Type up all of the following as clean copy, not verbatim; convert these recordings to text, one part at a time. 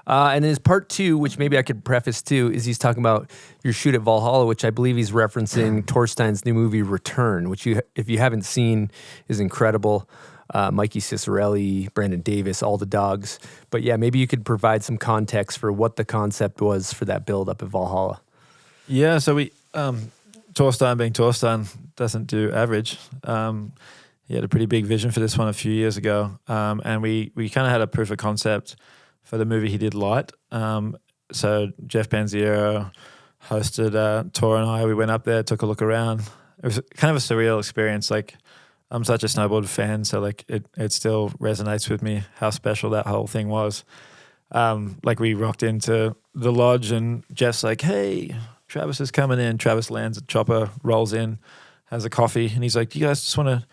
And then his part two, which maybe I could preface too, is he's talking about your shoot at Valhalla, which I believe he's referencing Torstein's new movie Return, which if you haven't seen, is incredible. Mikey Cicerelli, Brandon Davis, all the dogs. But yeah, maybe you could provide some context for what the concept was for that build up at Valhalla. Yeah, so we Torstein being Torstein doesn't do average. He had a pretty big vision for this one a few years ago, and we kind of had a proof of concept for the movie he did, Light. So Jeff Panziero hosted Tor and I. We went up there, took a look around. It was kind of a surreal experience. Like, I'm such a snowboard fan, so like it still resonates with me how special that whole thing was. Like, we rocked into the lodge and Jeff's like, "Hey, Travis is coming in." Travis lands at chopper, rolls in, has a coffee, and he's like, "Do you guys just want to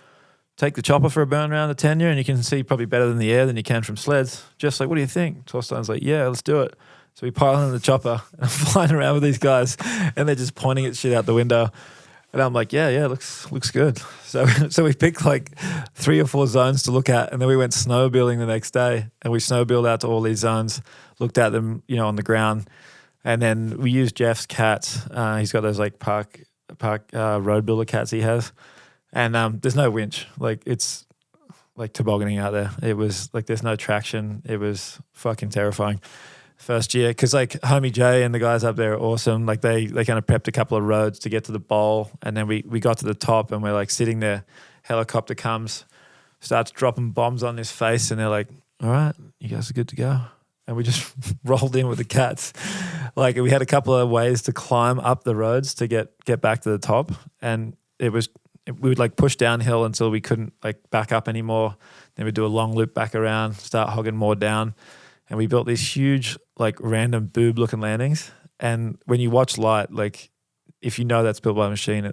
take the chopper for a burn around the tenure, and you can see probably better than the air than you can from sleds?" Jeff's like, "What do you think?" Torstein's like, "Yeah, let's do it." So we pile in the chopper and I'm flying around with these guys, and they're just pointing at shit out the window. And I'm like, yeah, looks good. So we picked like 3 or 4 zones to look at, and then we went snowmobiling the next day, and we snowmobiled out to all these zones, looked at them, on the ground, and then we used Jeff's cats. He's got those like park road builder cats he has, and there's no winch. Like, it's like tobogganing out there. It was like there's no traction. It was fucking terrifying. First year, because like homie Jay and the guys up there are awesome. Like they kind of prepped a couple of roads to get to the bowl, and then we got to the top, and we're like sitting there. Helicopter comes, starts dropping bombs on his face, and they're like, "All right, you guys are good to go." And we just rolled in with the cats. Like, we had a couple of ways to climb up the roads to get back to the top, and we would like push downhill until we couldn't like back up anymore. Then we'd do a long loop back around, start hogging more down. And we built these huge, like, random boob-looking landings. And when you watch Light, like, if you know that's built by a machine,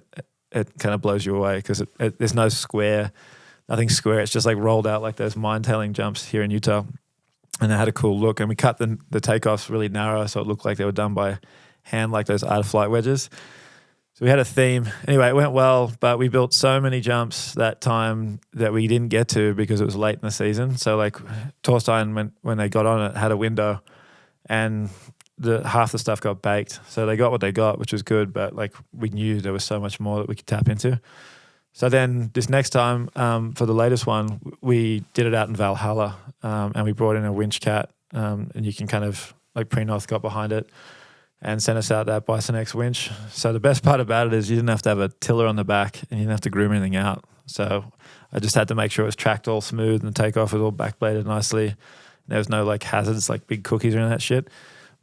it kind of blows you away, because there's no square, nothing square. It's just like rolled out like those mine-tailing jumps here in Utah. And they had a cool look. And we cut the takeoffs really narrow, so it looked like they were done by hand, like those art of flight wedges. So we had a theme. Anyway, it went well, but we built so many jumps that time that we didn't get to because it was late in the season. So like Torstein, when they got on it, had a window, and half the stuff got baked. So they got what they got, which was good, but like we knew there was so much more that we could tap into. So then this next time, for the latest one, we did it out in Valhalla, and we brought in a winch cat, and you can kind of like Pre-North got behind it and sent us out that Bison X winch. So the best part about it is you didn't have to have a tiller on the back, and you didn't have to groom anything out. So I just had to make sure it was tracked all smooth and the takeoff was all backbladed nicely. There was no like hazards like big cookies or any of that shit.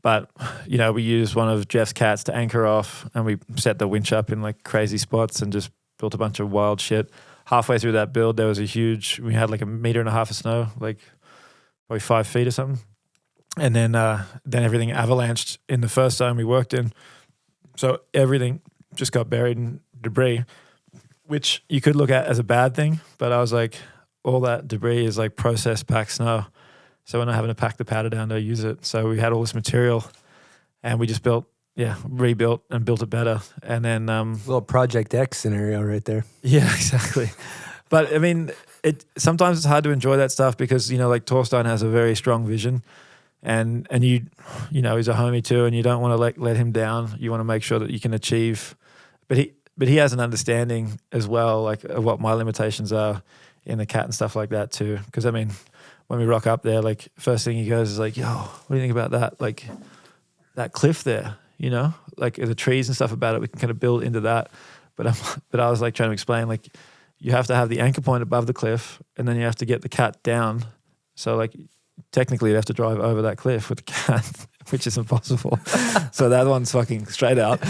But, we used one of Jeff's cats to anchor off, and we set the winch up in like crazy spots and just built a bunch of wild shit. Halfway through that build, there was we had like 1.5 meters of snow, like probably 5 feet or something. And then everything avalanched in the first zone we worked in. So everything just got buried in debris, which you could look at as a bad thing. But I was like, all that debris is like processed packed snow. So we're not having to pack the powder down to use it. So we had all this material, and we just rebuilt and built it better. And then little Project X scenario right there. Yeah, exactly. But I mean, sometimes it's hard to enjoy that stuff because, like Torstein has a very strong vision. And he's a homie too, and you don't want to let him down. You want to make sure that you can achieve, but he has an understanding as well, like of what my limitations are in the cat and stuff like that too. Because I mean, when we rock up there, like first thing he goes is like, "Yo, what do you think about that? Like that cliff there, like the trees and stuff about it. We can kind of build into that." But I was like trying to explain, like you have to have the anchor point above the cliff, and then you have to get the cat down. So like, technically you'd have to drive over that cliff with the cat, which is impossible. So that one's fucking straight out.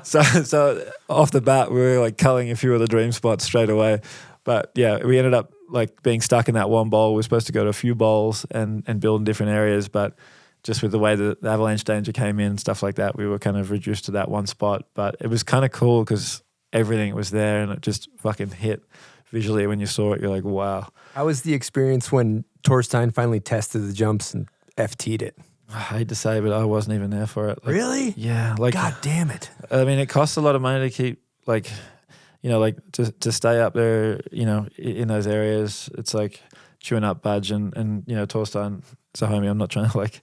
So off the bat, we were like culling a few of the dream spots straight away. But yeah, we ended up like being stuck in that one bowl. We were supposed to go to a few bowls and build in different areas, but just with the way the avalanche danger came in and stuff like that, we were kind of reduced to that one spot. But it was kind of cool because everything was there, and it just fucking hit visually. When you saw it, you're like, wow. How was the experience when Torstein finally tested the jumps and FT'd it? I hate to say, but I wasn't even there for it. Like, really? Yeah. Like, God damn it. I mean, it costs a lot of money to keep to stay up there, in those areas. It's like chewing up budge, and Torstein a homie. I'm not trying to like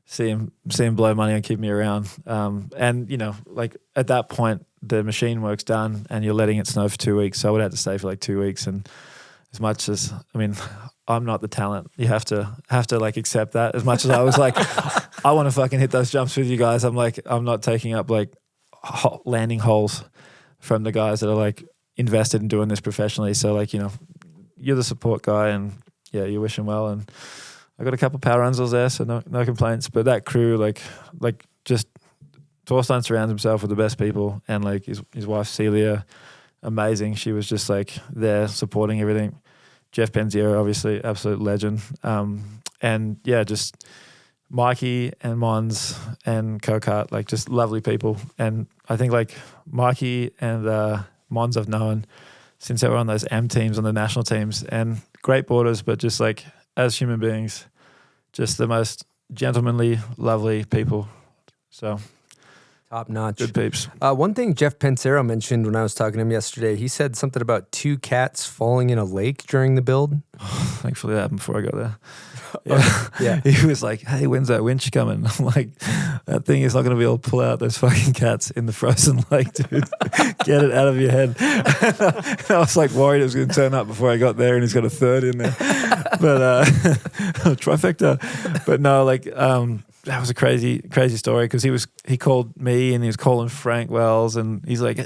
see him blow money and keep me around. And you know, like at that point, the machine work's done, and you're letting it snow for 2 weeks. So I would have to stay for like 2 weeks. And as much as, I mean, I'm not the talent. You have to like accept that. As much as I was like, I want to fucking hit those jumps with you guys. I'm like, I'm not taking up like landing holes from the guys that are like invested in doing this professionally. So like, you know, you're the support guy, and yeah, you wish him well. And I got a couple of power runs there, so no complaints. But that crew, like just Torstein surrounds himself with the best people, and like his wife Celia, amazing. She was just like there supporting everything. Jeff Penziero, obviously, absolute legend. And yeah, just Mikey and Mons and Kokart, like just lovely people. And I think like Mikey and Mons I've known since they were on those M teams, on the national teams, and great boarders, but just like as human beings, just the most gentlemanly, lovely people. So top notch. Good peeps. One thing Jeff Pensero mentioned when I was talking to him yesterday, he said something about 2 cats falling in a lake during the build. Thankfully that happened before I got there. Yeah. He was like, hey, when's that winch coming? I'm like, that thing is not going to be able to pull out those fucking cats in the frozen lake, dude. Get it out of your head. And I was like worried it was going to turn up before I got there, and he's got a third in there. But trifecta. But no, like that was a crazy story, because he called me and he was calling Frank Wells, and he's like,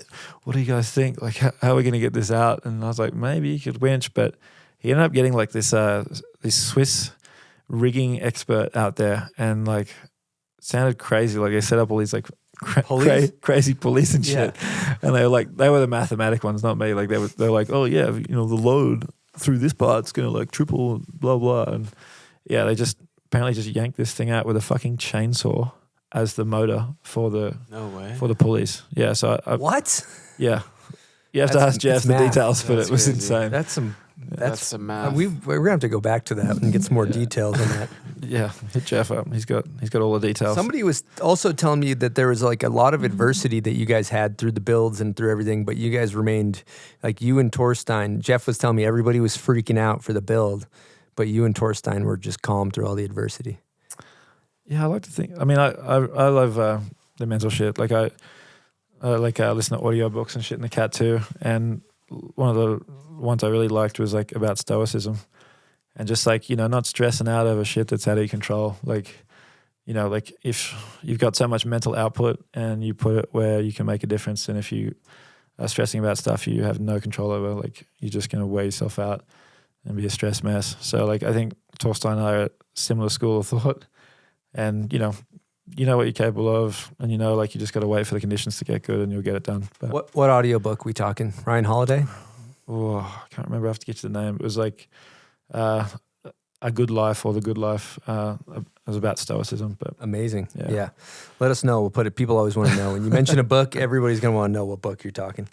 what do you guys think? Like, how are we going to get this out? And I was like, maybe you could winch. But he ended up getting like this Swiss rigging expert out there, and like it sounded crazy. Like they set up all these like crazy police and shit. Yeah. And they were the mathematic ones, not me. Like they're like, oh yeah, you know, the load through this part's going to like triple, blah, blah. And yeah, they apparently just yanked this thing out with a fucking chainsaw as the motor for the police. Yeah. So what? Yeah. You have to ask Jeff the details, but it was insane. That's some math. We're gonna have to go back to that and get some more details on that. Yeah, hit Jeff up. He's got all the details. Somebody was also telling me that there was like a lot of adversity that you guys had through the builds and through everything, but you guys remained, like you and Torstein. Jeff was telling me everybody was freaking out for the build, but you and Torstein were just calm through all the adversity. Yeah, I like to think. I mean, I love the mental shit. Like I listen to audiobooks and shit in the cat too. And one of the ones I really liked was like about stoicism, and just like, you know, not stressing out over shit that's out of your control. Like, you know, like if you've got so much mental output and you put it where you can make a difference, and if you are stressing about stuff you have no control over, like you're just going to wear yourself out and be a stress mess. So like I think Torstein and I are a similar school of thought, and you know what you're capable of, and you know, like you just got to wait for the conditions to get good and you'll get it done. But what audiobook we talking? Ryan Holiday? Oh, I can't remember. I have to get you the name. It was like A Good Life, or The Good Life. It was about stoicism. But amazing. Yeah. Let us know. We'll put it. People always want to know. When you mention a book, everybody's going to want to know what book you're talking.